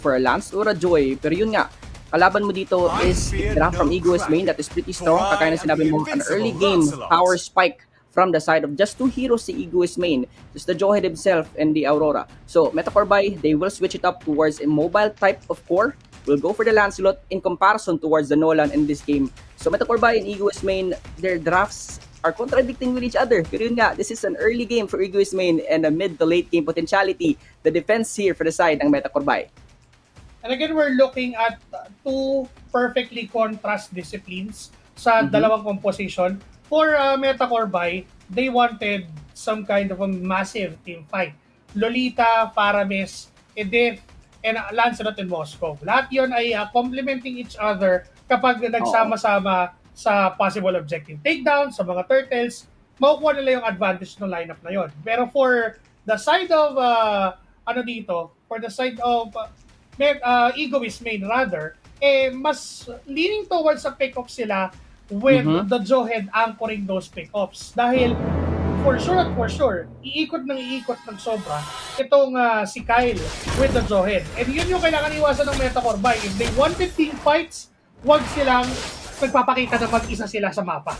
for a Lance or a Joy. Pero yun nga, kalaban mo dito is draft from Egoist main that is pretty strong. Kakaya na sinabi mo, an early game power spike from the side of just two heroes si Egoist main, just the Jawhead himself and the Aurora. So Metacorby, they will switch it up towards a mobile type of core. Will go for the Lancelot in comparison towards the Nolan in this game. So Metacorby and Egoist main, their drafts are contradicting with each other. Pero yun nga, this is an early game for Egoist main and a mid to late game potentiality. The defense here for the side ng Metacorby. And again, we're looking at two perfectly contrast disciplines sa dalawang composition. For Metacorby, they wanted some kind of a massive team fight. Lolita, Faramis, Edith, and Lancelot and Moscow. Lahat yun ay complementing each other kapag nagsama-sama sa possible objective takedown, sa mga turtles, makukuha nila yung advantage ng lineup na yon. Pero for the side of, for the side of Egoist main rather, mas leaning towards sa pick-up sila with the Jawhead anchoring those pick-ups. Dahil for sure, iikot ng sobra itong si Kyle with the Jawhead. And yun yung kailangan iwasan ng Metacorby. If they wanted team fights, wag silang nagpapakita na mag-isa sila sa mapa.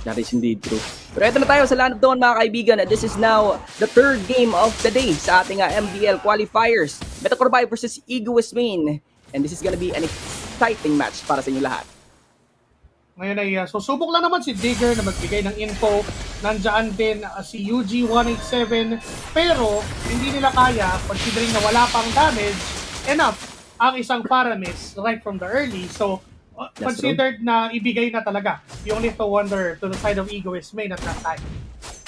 That is indeed true. Pero ito na tayo sa Land of Dawn mga kaibigan. This is now the third game of the day sa ating MDL qualifiers. Metacorby versus Egoist main. And this is gonna be an exciting match para sa inyo lahat. Ngayon ay susubok lang naman si Digger na magbigay ng info. Nandiyan din si UG187. Pero hindi nila kaya, considering na wala pang damage, enough ang isang Faramis right from the early. So, considered na ibigay na talaga yung Little Wonder to the side of Egoist main at that time.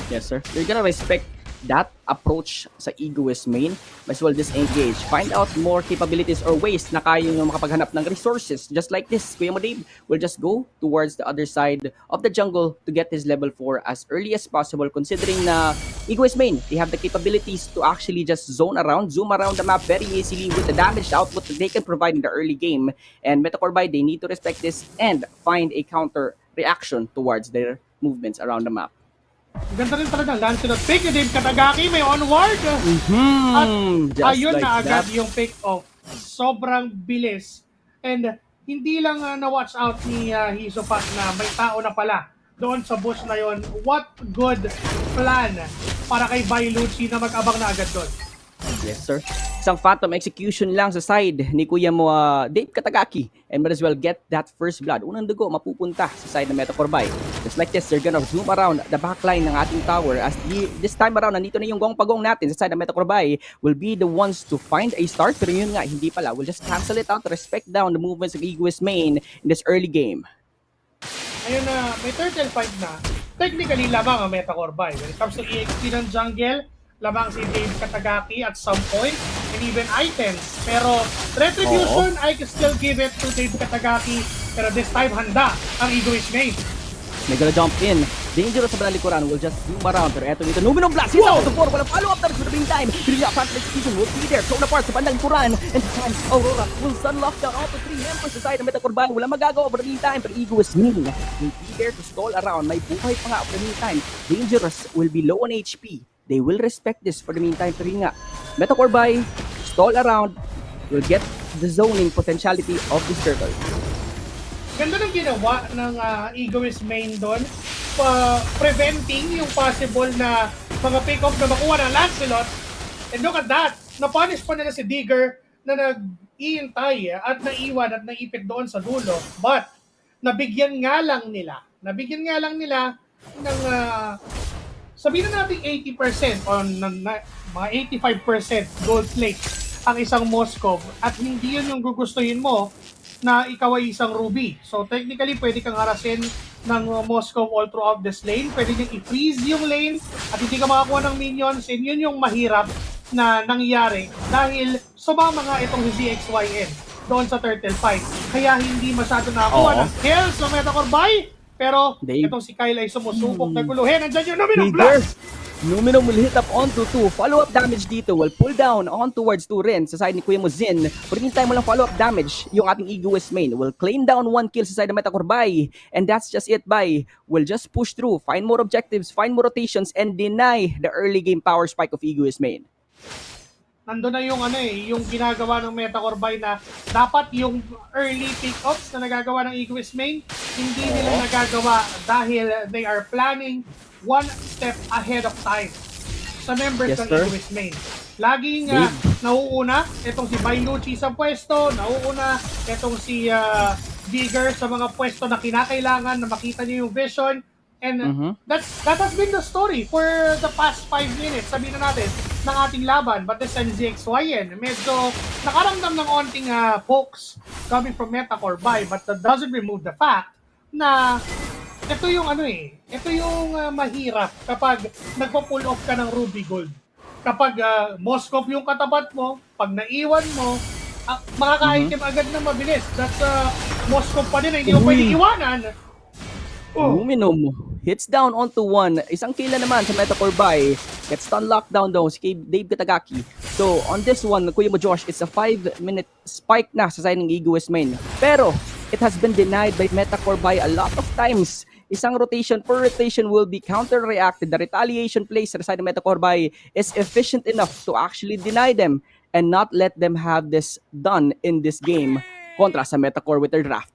Yes, sir. You're gonna respect that approach sa Egoist main. Might as well disengage. Find out more capabilities or ways na kaya nyo makapaghanap ng resources. Just like this, Kuya Mo Dave will just go towards the other side of the jungle to get his level 4 as early as possible, considering na Egoist main, they have the capabilities to actually just zoom around the map very easily with the damage output that they can provide in the early game. And Metacorby, they need to respect this and find a counter reaction towards their movements around the map. Ganda rin talaga, Lancelot pick, Dave Katagaki may onward. At ayun like na agad yung pick off. Sobrang bilis. And hindi lang na-watch out ni Hisopak na may tao na pala doon sa bush na yon. What good plan para kay Bailucci na mag-abang na agad doon. Yes, sir. Isang phantom execution lang sa side ni Kuya mo Dave Katagaki, and might as well get that first blood. Unang dugo mapupunta sa side ng Metacorby. Just like this, they're gonna zoom around the backline ng ating tower as this time around, nandito na yung gong-pagong natin sa side ng Metacorby. Will be the ones to find a start, pero yun nga, hindi pala. We'll just cancel it out, respect down the movements of Egoist main in this early game. Ayun na, may turtle fight na. Technically, lamang ang Metacorby. When it comes to EXP ng jungle, lamang si Dave Katagaki at some point, and even items. Pero Retribution, I can still give it to Dave Katagaki. Pero this time, handa ang Egoist main. May gonna jump in. Dangerous sa likuran. Will just zoom around. Pero eto dito. Numinong blast. He's out of the four. Walang follow-up na for the meantime. Pero yung front execution will be there. Thrown apart sa bandang likuran. And time, Aurora will stun lock down all the three members sa side ng Metacorby. Walang magagawa for the meantime. Pero Egoist main will be there to stall around. May buhay pa nga for the meantime. Dangerous will be low on HP. They will respect this for the meantime. Pero yun nga, Metacorby, stall around, will get the zoning potentiality of this turtle. Ganda ng ginawa ng Egoist main doon. Preventing yung possible na mga pick-off na makuha ng Lancelot. And look at that! Na-punish pa nila si Digger na nag-iintay at naiwan at naipit doon sa dulo. But, nabigyan nga lang nila ng sabihin na natin 80% o mga 85% gold plate ang isang Moskov at hindi yun yung gugustuhin mo na ikaw ay isang Ruby. So technically, pwede kang harasin ng Moskov all throughout this lane. Pwede niyang i-freeze yung lane at hindi ka makakuha ng minions. And yun yung mahirap na nangyari dahil sumama nga itong ZXYN doon sa turtle fight. Kaya hindi masyado nakakuha ng kills sa Metacorby. Pero itong si Kyle ay sumusubok na guluhin. Nandiyan yung Numinong Blast! Numinong will hit up onto 2. Follow-up damage dito will pull down on towards 2 rin sa side ni Kuya mo Zin. For the meantime, walang follow-up damage. Yung ating Egoist main will claim down 1 kill sa side ng Metacorby. And that's just it, bye. We'll just push through, find more objectives, find more rotations, and deny the early game power spike of Egoist main. Nandun na yung ano yung ginagawa ng Metacore Buy na dapat yung early pick-ups na nagagawa ng Egoist Main, hindi nila nagagawa dahil they are planning one step ahead of time sa members Yes, ng sir. Egoist Main. Laging Dave. nauuna itong si Bailucci sa pwesto, nauuna itong si Digger sa mga pwesto na kinakailangan na makita niyo yung vision. And that has been the story for the past 5 minutes, sabihin na natin, ng ating laban. But this time, ZXYN, medyo nakaramdam ng onting pokes coming from Metacore Buy, but that doesn't remove the fact na ito yung ito yung mahirap kapag nagpo-pull off ka ng Ruby Gold. Kapag Moskov yung katapat mo, pag naiwan mo, makaka-item agad na mabilis. That's Moskov pa din, hindi mo pwedeng iwanan. Luminum hits down onto one. Isang kill na naman sa Metacore Buy. Gets stun lockdown daw si Dave Katagaki. So, on this one, Kuya mo Josh, it's a 5-minute spike na sa side ng Egoist Main. Pero, it has been denied by Metacore Buy a lot of times. Isang rotation per rotation will be counter-reacted. The retaliation play sa side ng Metacore Buy is efficient enough to actually deny them and not let them have this done in this game kontra sa Metacore with their draft.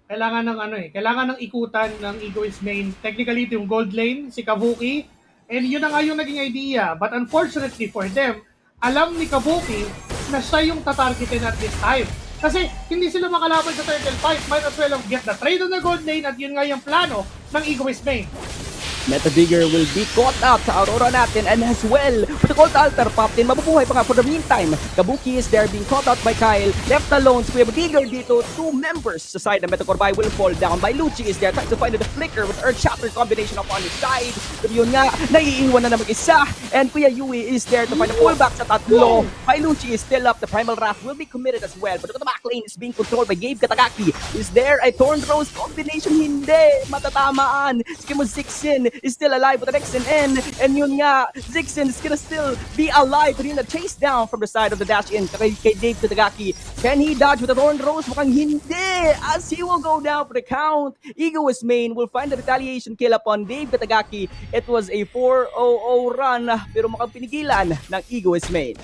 Kailangan ng kailangan ng ikutan ng Egoist Main. Technically, ito yung gold lane, si Kabuki. And yun na nga yung naging idea. But unfortunately for them, alam ni Kabuki na siya yung tatargetin at this time. Kasi hindi sila makalaban sa turtle fight. Might as well get the trade on the gold lane at yun nga yung plano ng Egoist Main. Meta Digger will be caught out sa Aurora natin and as well with the Cold Altar pop din. Mabubuhay pa nga for the meantime. Kabuki is there being caught out by Kyle. Left alone si Kuya Digger dito. 2 members sa side ng Metacore Buy will fall down. Bailucci is there trying to find the flicker with Earth Shatter combination upon his side. Pero yun nga, naiiwan na naman isa. And Kuya Yui is there to find a pullback sa tatlo. Bailucci is still up. The Primal Wrath will be committed as well. But the back lane is being controlled by Gabe Katagaki. Is there a Thorn Rose combination? Hindi. Matatamaan. Skimo Zixin is still alive with an XNN. And yun nga, Zixin is gonna still be alive. But yun na chase down from the side of the dash in kay Dave Katagaki. Can he dodge with the Thorn Rose? Mukhang hindi. As he will go down for the count. Egoist Main will find the retaliation kill upon Dave Katagaki. It was a 4-0-0 run. Pero mukhang pinigilan ng Egoist Main.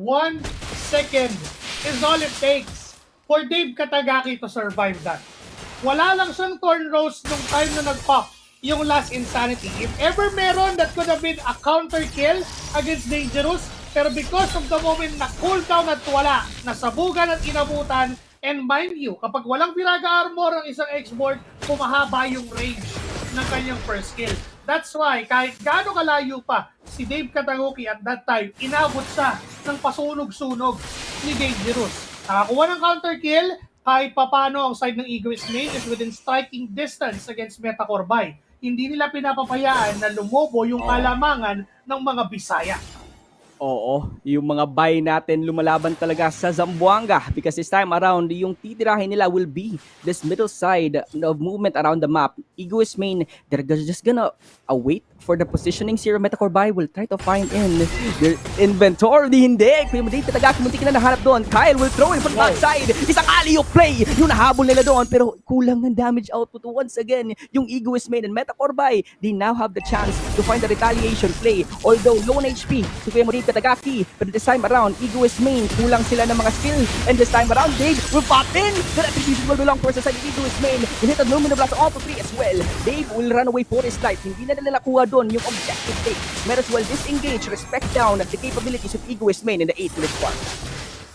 1 second is all it takes for Dave Katagaki to survive that. Wala lang siyang Thorn Rose nung time na nag-pop yung last Insanity. If ever meron, that could have been a counter kill against Dangerous. Pero because of the moment na cooldown at wala, nasabugan at inabutan, and mind you, kapag walang Viraga Armor ang isang X-Board, pumahaba yung range ng kanyang first kill. That's why, kahit gaano kalayo pa si Dave Katagaki at that time, inabot siya ng pasunog-sunog ni Dangerous. Nakakuha ng counter kill, kahit papano ang side ng Egoist Main is within striking distance against Metacore Buy. Hindi nila pinapapayaan na lumobo yung kalamangan ng mga Bisaya. Oo, yung mga buy natin lumalaban talaga sa Zamboanga because this time around, yung titirahin nila will be this middle side of movement around the map. Egoist Main, they're just gonna await for the positioning. Zero Metacore Buy will try to find in their inventory. Hindi, Kuya Madate Katagaki, muntik na nahanap doon. Kyle will throw in from the backside. Isang alley-oop play yung nahabol nila doon pero kulang ng damage output once again. Yung Egoist Main and Metacore Buy, they now have the chance to find the retaliation play. Although low on HP, si Kuya Madate Katagaki, but this time around, Egoist Main, kulang sila ng mga skill. And this time around, Dave will pop in. The retribution will belong for sa side of Egoist Main. He hit a Lumina Blast on to 3 as well. Dave will run away for his life. Hindi na nila nakuha doon yung objective take. Might as well disengage, respect down the capabilities of Egoist Main in the 8-minute part.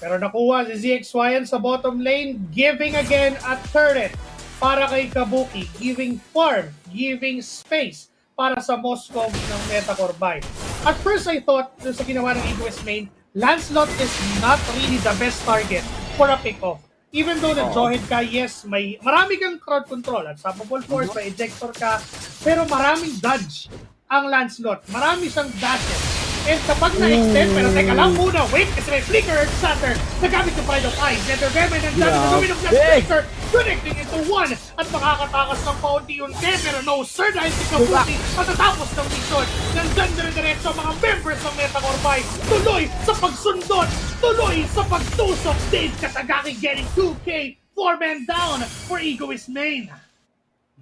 Pero nakuha si ZXYN sa bottom lane, giving again a turret para kay Kabuki, giving farm, giving space para sa Moskov ng Metacore Buy. At first I thought sa ginawa ng Egoist Main, Lancelot is not really the best target for a pick-off. Even though nag-Zohead ka, yes, marami kang crowd control at Unstoppable Force, may ejector ka, pero maraming dodge ang Lancelot. Marami siyang dashes. And kapag na-extend, pero teka lang muna, wait, kasi may flicker at shatter, nagamit yung Pride of Eyes, Nethervemen, and dami na luminog na flicker, connecting into one, at makakatakas ng paunti-unti, pero no sir, dahil si Kabuki, matatapos ng mission, nandyan dire-diretso ang mga members ng Metacore Buy, tuloy sa pagsundot, tuloy sa pagtusok, Dave Katagaki getting 2K, 4-man down for Egoist Main.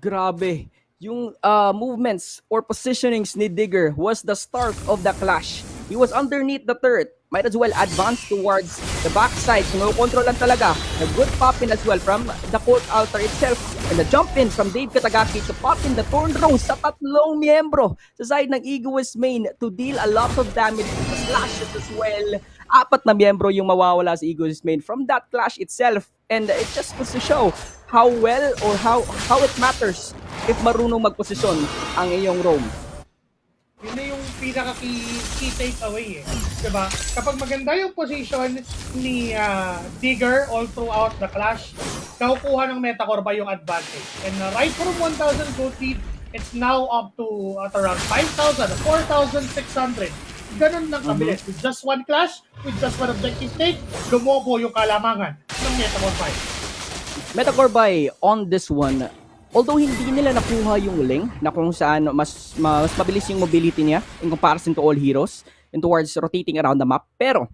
Grabe. Yung movements or positionings ni Digger was the start of the clash. He was underneath the turret. Might as well advance towards the backside. Kinokontrol lang talaga. A good pop in as well from the Cult Altar itself. And the jump in from Dave Katagaki to pop in the Thorn Rose sa tatlong miyembro sa side ng Egoist main to deal a lot of damage to the slashes as well. Apat na miyembro yung mawawala sa Egoist main from that clash itself. And it just goes to show how well or how it matters if marunong magposisyon ang iyong roam. Yun na yung pinaka-key takeaway eh. Diba? Kapag maganda yung position ni Digger all throughout the clash, nakukuha ng Metacore ba yung advantage. And right from 1,000 gold lead, it's now up to at around 5,000, 4,600. Ganun lang kabilis. With just one clash, with just one objective take, lumobo yung kalamangan ng Metacore 5. Metacore by on this one, although hindi nila nakuha yung Ling na kung saan mas mabilis yung mobility niya in comparison to all heroes and towards rotating around the map, pero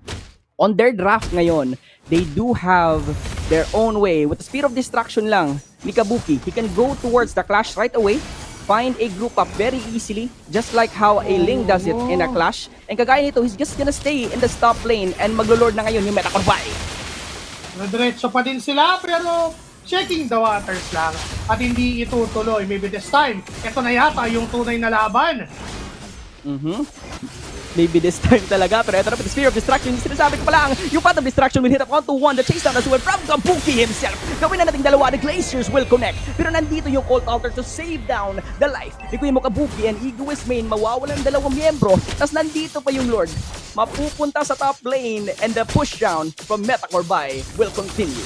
on their draft ngayon, they do have their own way. With the speed of distraction lang ni Kabuki, he can go towards the clash right away, find a group up very easily, just like how a Ling does it in a clash. And kagaya nito, he's just gonna stay in the top lane and maglo-lord na ngayon yung Metacore by. Diretso pa din sila, pero checking the waters lang at hindi itutuloy. Maybe this time, ito na yata yung tunay na laban. Maybe this time talaga, pero ito na the Sphere of Distraction. Sinasabi ko pa lang, yung path of distraction will hit up onto one, the chase down as well from Kabuki himself. Gawin na nating dalawa, the Glaciers will connect. Pero nandito yung Cult Altar to save down the life ni Kuya mo Kabuki and Egoist main, mawawalan dalawang miyembro. Tapos nandito pa yung Lord, mapupunta sa top lane and the push down from Metacore by will continue.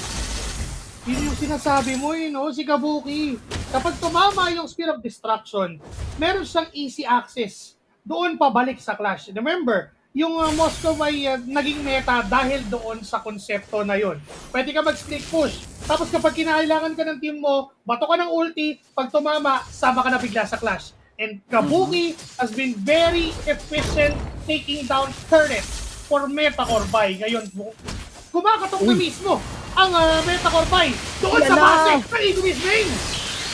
Yun yung sinasabi mo no? Si Kabuki. Kapag tumama yung Sphere of Destruction, meron siyang easy access doon pabalik sa clash. Remember, yung Moscow ay naging meta dahil doon sa konsepto na yon. Pwede ka mag-sneak push. Tapos kapag kinailangan ka ng team mo, bato ka ng ulti, pag tumama, sama ka na bigla sa clash. And Kabuki has been very efficient taking down turrets for Metacore by. Ngayon, kumakatok na mismo ang Metacore by doon sa base ng Egoist main.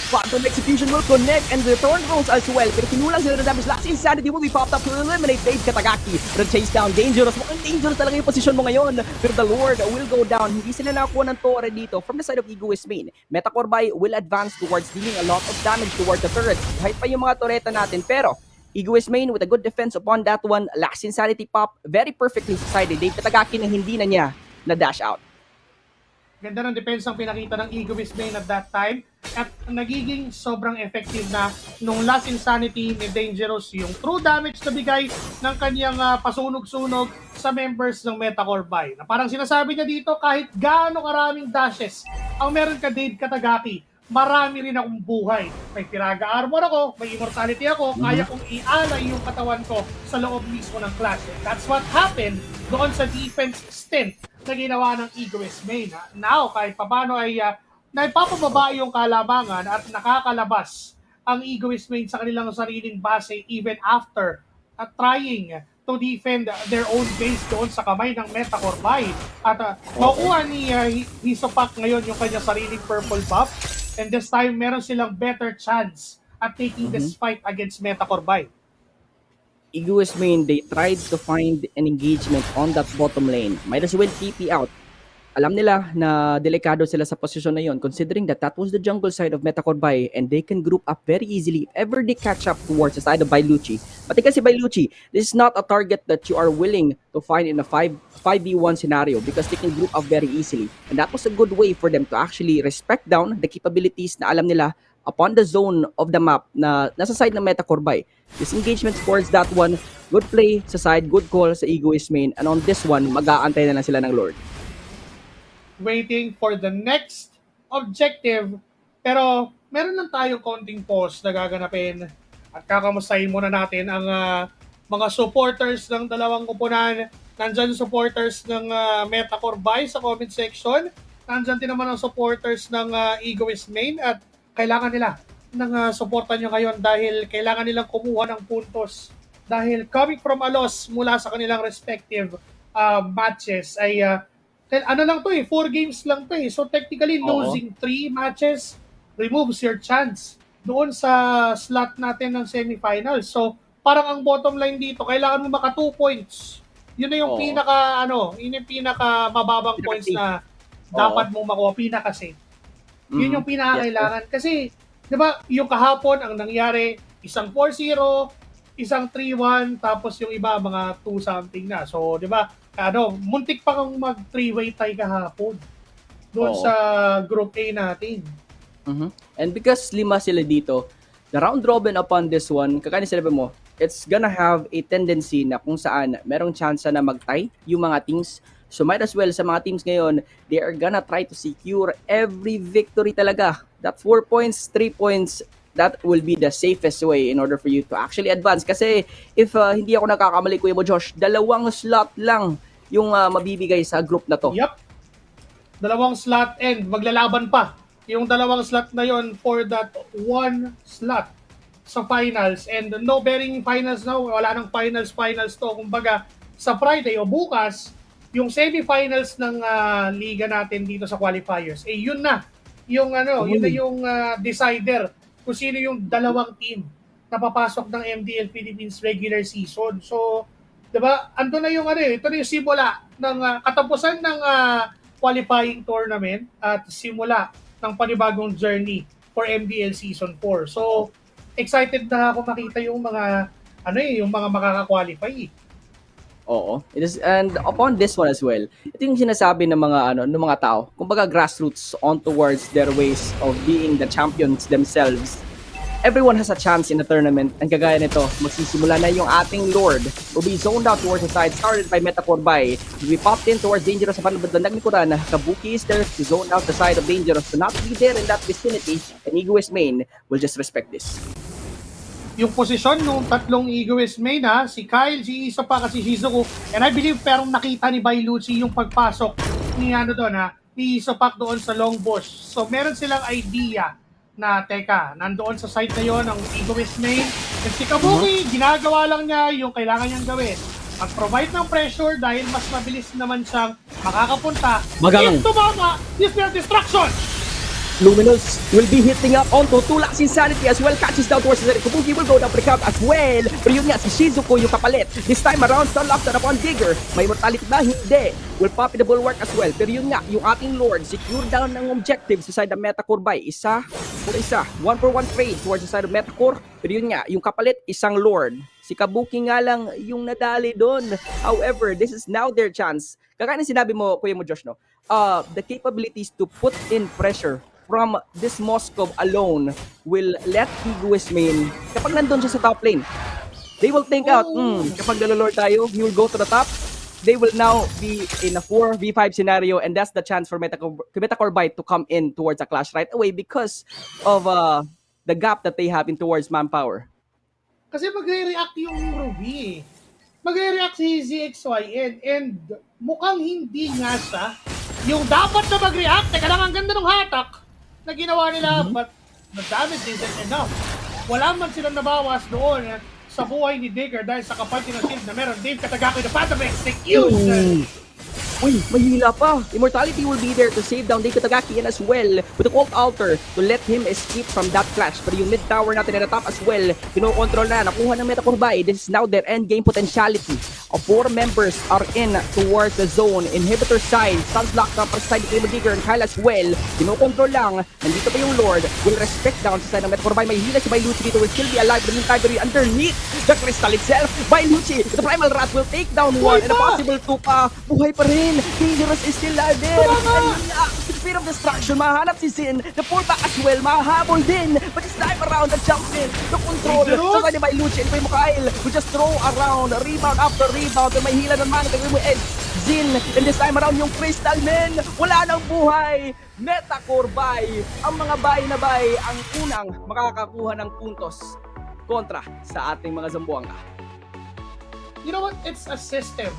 Phantom Execution will connect and the Thorn Rose as well. Pero kinulang sila ng damage. Last Insanity will be popped up to eliminate Dave Katagaki. But chase down, dangerous. Mukhang dangerous talaga yung position mo ngayon. Pero the Lord will go down. Hindi sila nakakuha ng torre dito from the side of Egoist main. Metacore by will advance towards dealing a lot of damage towards the turret. Kahit pa yung mga torreta natin. Pero Egoist main with a good defense upon that one. Last Insanity pop. Very perfectly decided. Dave Katagaki na hindi na niya na-dash out. Ganda ng defense ang pinakita ng Egoist main at that time. At nagiging sobrang effective na nung Last Insanity ni Dangerous yung true damage na bigay ng kanyang pasunog-sunog sa members ng Metacore by. Na parang sinasabi niya dito, kahit gaano karaming dashes ang meron ka Dave Katagaki, marami rin akong buhay. May Piraga Armor ako, may Immortality ako, kaya kong ialay yung katawan ko sa loob mismo ng clash. That's what happened doon sa defense stint na ginawa ng Egoist main. Now, kahit paano ay naipapababa yung kalamangan at nakakalabas ang Egoist main sa kanilang sariling base even after trying to defend their own base doon sa kamay ng Metacore by. At makuha ni Hisopak ngayon yung kanyang sariling purple buff. And this time, meron silang better chance at taking this fight against Metacore by. Egoist main, they tried to find an engagement on that bottom lane. Might as well TP out. Alam nila na delikado sila sa posisyon na yon, considering that was the jungle side of Metacore by and they can group up very easily if ever they catch up towards the side of Bailucci. But kasi Bailucci, this is not a target that you are willing to find in a 5v1 scenario because they can group up very easily. And that was a good way for them to actually respect down the capabilities na alam nila upon the zone of the map na nasa side ng Metacore by. This engagement towards that one, good play sa side, good call sa Egoist main, and on this one, mag-aantay na lang sila ng Lord. Waiting for the next objective. Pero meron lang tayong konting pause na gaganapin at kakamustahin muna natin ang mga supporters ng dalawang kupunan. Nandyan supporters ng Metacore by sa comment section. Nandyan din naman ang supporters ng Egoist main at kailangan nila ng supportan nyo ngayon dahil kailangan nilang kumuha ng puntos. Dahil coming from a loss mula sa kanilang respective matches ay ano lang to 4 games lang to So technically, losing 3 matches removes your chance doon sa slot natin ng semifinals. So parang ang bottom line dito, kailangan mo maka 2 points. Yun na yung Oo. yun yung pinaka mababang points na dapat mong makuha, pinaka safe. Yun yung pinakakailangan. Kasi, di ba, yung kahapon, ang nangyari, isang 4-0, isang 3-1, tapos yung iba, mga 2 something na. So, di ba, muntik pa kang mag 3-way tie kahapon doon Oo. sa Group A natin. And because 5 sila dito, the round robin upon this one, kakanin sila mo, it's gonna have a tendency na kung saan merong chance na mag-tie yung mga teams. So might as well sa mga teams ngayon, they are gonna try to secure every victory talaga. That 4 points, 3 points, that will be the safest way in order for you to actually advance. Kasi if hindi ako nakakamali, Kuya Mo Josh, 2 slot lang yung mabibigay sa group na to. Yup. 2 slot and maglalaban pa. Yung 2 slot na yon for that 1 slot sa finals. And no bearing finals now, wala nang finals to. Kumbaga, sa Friday o bukas, yung semifinals ng liga natin dito sa qualifiers, yun na. Yun na yung decider kung sino yung 2 team na papasok ng MDL Philippines regular season. So, 'di ba? Ando na yung ito na yung simula ng katapusan ng qualifying tournament at simula ng panibagong journey for MDL season 4. So, excited na ako makita yung mga yung mga makaka-qualify. Oo. It is, and upon this one as well, ito yung sinasabi ng mga ng mga tao, kumbaga grassroots on towards their ways of being the champions themselves. Everyone has a chance in the tournament, and kagaya nito, magsisimula na yung ating Lord. Will be zoned out towards the side, started by Metacorbay. Will be popped in towards Dangerous sa panlabandang likuran. Kabuki is there to zone out the side of Dangerous to not be there in that vicinity, and Egoist main will just respect this. Yung posisyon nung 3 Egoist main si Kyle, si Isopak at si Shizuku, and I believe perong nakita ni Bailucci yung pagpasok ni ni Isopak doon sa long bush. So meron silang idea na teka, nandoon sa site na yon ang Egoist main, and si Kabuki, ginagawa lang niya yung kailangan niyang gawin. Mag-provide ng pressure dahil mas mabilis naman siyang makakapunta. If tumama, is their destruction! Luminous will be hitting up onto Tula's Insanity as well. Catches down towards the Kabuki will go down for the count as well. Pero yun nga, si Shizuku yung kapalit. This time around, stun locked upon Digger. May mortality ba? Hindi. Will pop in the bulwark as well. Pero yun nga, yung ating Lord, secure down ng objective sa side ng Metacore by isa. 1 for 1 trade towards the side of Metacore. Pero yun nga, yung kapalit, isang Lord. Si Kabuki nga lang yung nadali doon. However, this is now their chance. Kagaya ng sinabi mo, Kuya Mo Josh, no? The capabilities to put in pressure from this Moscow alone will let Egoist main, kapag nandun siya sa top lane, they will think out, kapag nalolord tayo, he will go to the top. They will now be in a 4v5 scenario, and that's the chance for Metacore Byte to come in towards a clash right away because of the gap that they have in towards manpower. Kasi magre-react yung Ruby. Magre-react si ZXYN and mukhang hindi nga siya yung dapat na mag-react. Teka lang, ang ganda ng hatak na ginawa nila, but the damage isn't enough. Wala man silang nabawas doon sa buhay ni Digger dahil sa kapal ng shield na meron. Dave Katagaki, the Phantom Execution! Uy, mahila pa. Immortality will be there to save down Dave Katagaki and as well with the Cult Altar to let him escape from that clash. Pero yung mid tower natin at the top as well, kinokontrol na, nakuha ng Metacore by. This is now their end game potentiality. 4 members are in towards the zone. Inhibitor side, Sun's locked up side ni Cable Digger and Kyle as well. Kinokontrol lang. Nandito pa yung Lord. Will respect down sa side ng Metacore by. May hila si Bailucci dito. Will still be alive. But yung Tibery underneath the crystal itself. Bailucci, the Primal Rat will take down one and a possible 2 pa. Buhay pa rin. Dangerous is still there. And speed of destruction, mahanap si Sin. The pullback as well, mahabol din. But this time around, the jump in, the control. So kanya by Luchi and by Mikael, who just throw around, rebound after rebound. And may hila ng mana, kagawin mo Ed. Zin, and this time around yung Crystal Men, wala nang buhay. Metacore by, ang mga bay na bay, ang unang makakakuha ng puntos kontra sa ating mga Zamboanga. You know what? It's a system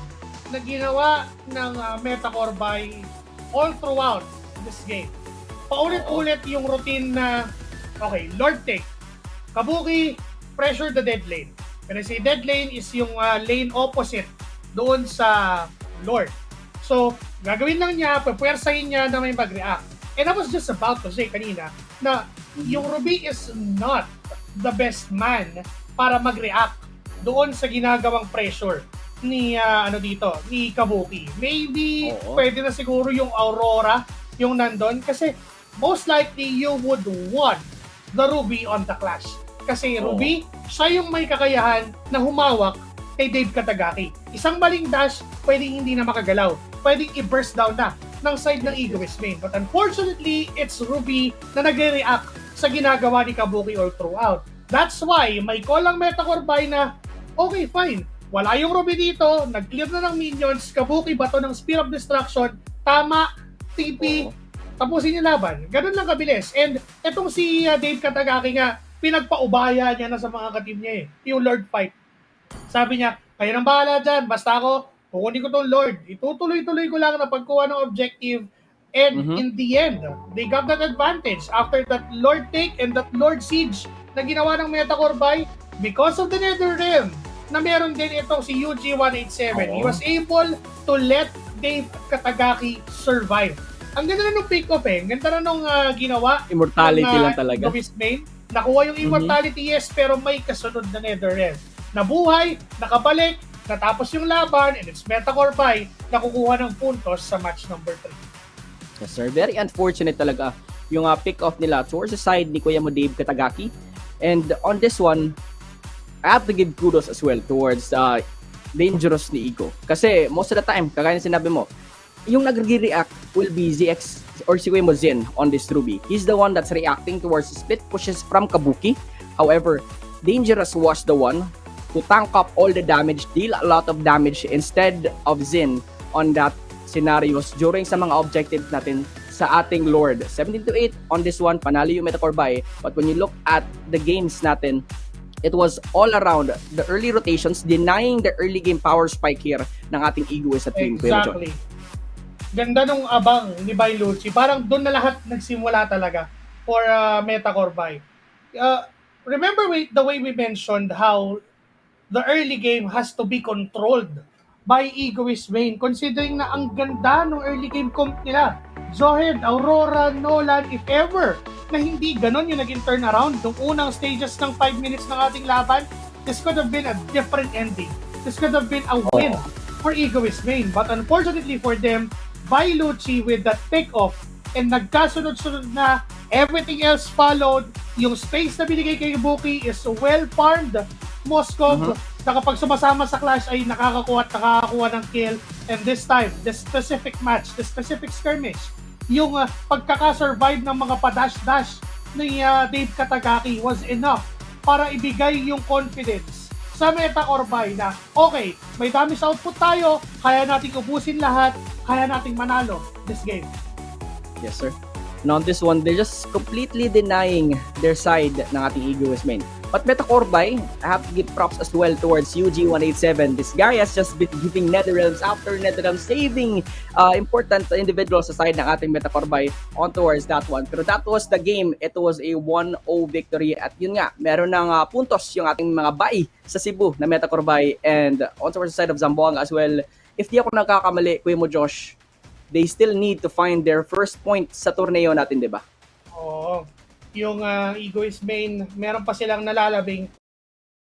na ginawa ng Metacore by all throughout this game. Paulit-ulit yung routine na, okay, Lord take. Kabuki, pressure the dead lane. When I say dead lane is yung lane opposite doon sa Lord. So, gagawin lang niya, pupwersahin niya na may mag-react. And I was just about to say kanina na yung Ruby is not the best man para mag-react doon sa ginagawang pressure ni ni Kabuki. Maybe Oo. pwede na siguro yung Aurora yung nandun kasi most likely you would want the Ruby on the Clash. Kasi Oo. Ruby, siya yung may kakayahan na humawak kay Dave Katagaki. Isang maling dash, pwedeng hindi na makagalaw. Pwedeng i-burst down na ng side ng Egoist main. But unfortunately, it's Ruby na nagre-react sa ginagawa ni Kabuki all throughout. That's why may call ang Metacore buy na okay, fine. Wala yung Ruby dito, nag-clear na ng minions, Kabuki bato ng Spear of Destruction, tama, TP, Oo. tapusin yung laban. Ganun lang kabilis. And etong si Dave Katagaki nga, pinagpaubaya niya na sa mga katim niya yung Lord fight. Sabi niya, kayo nang bahala dyan, basta ako, kukunin ko tong Lord. Itutuloy-tuloy ko lang na pagkuha ng objective. And Mhm. in the end, they got that advantage after that Lord take and that Lord siege na ginawa ng Metacore buy because of the Nether Realm na meron din itong si UG187. He Oo. was able to let Dave Katagaki survive. Ang ganda na nung pick-up Ang ganda na nung ginawa. Immortality ng, lang talaga. Egoist main. Nakuha yung immortality, yes, pero may kasunod na Nether Realm. Nabuhay, nakabalik, natapos yung laban, and it's Metacore buy, nakukuha ng puntos sa match number 3. Yes, sir. Very unfortunate talaga yung pick-off nila towards the side ni Kuya mo Dave Katagaki. And on this one, I have to give kudos as well towards Dangerous ni Igo. Kasi most of the time, kagaya na sinabi mo, yung nagre-react will be ZX or si Kuya mo Zen on this Ruby. He's the one that's reacting towards split pushes from Kabuki. However, Dangerous was the one to tank up all the damage, deal a lot of damage instead of Zen on that scenarios during sa mga objectives natin sa ating Lord. 17-8 on this one, panalo yung Metacore buy. But when you look at the games natin, it was all around the early rotations, denying the early game power spike here ng ating Egoist at team. Kuya John. Exactly. Ganda nung abang ni Bailucci. Parang doon na lahat nagsimula talaga for Metacore buy. Remember the way we mentioned how the early game has to be controlled by Egoist main, considering na ang ganda ng early game comp nila. Zohed, Aurora, Nolan, if ever na hindi ganon yung naging turnaround nung unang stages ng 5 minutes ng ating laban, this could have been a different ending. This could have been a win for Egoist main. But unfortunately for them, Bailucci with that pick-off and nagkasunod-sunod na, everything else followed. Yung space na binigay kay Kabuki is well farmed. Moskov, na kapag sumasama sa clash ay nakakakuha ng kill. And this time, the specific match, the specific skirmish, yung pagkakasurvive ng mga padash-dash ni Dave Katagaki was enough para ibigay yung confidence sa Metacore buy na, okay, may damage output tayo, kaya nating ubusin lahat, kaya nating manalo this game. Yes, sir. And on this one, they're just completely denying their side ng ating Egoist main. But Metacore buy, I have to give props as well towards UG187. This guy has just been giving Netherrealms after Netherrealms, saving important individuals sa side ng ating Metacore buy on towards that one. Pero that was the game. It was a 1-0 victory. At yun nga, meron ng puntos yung ating mga buy sa Cebu na Metacore buy. And on towards the side of Zamboanga as well. If di ako nagkakamali, Kuya mo Josh, they still need to find their first point sa torneo natin, di ba? Oo. Yung Egoist main, meron pa silang nalalabing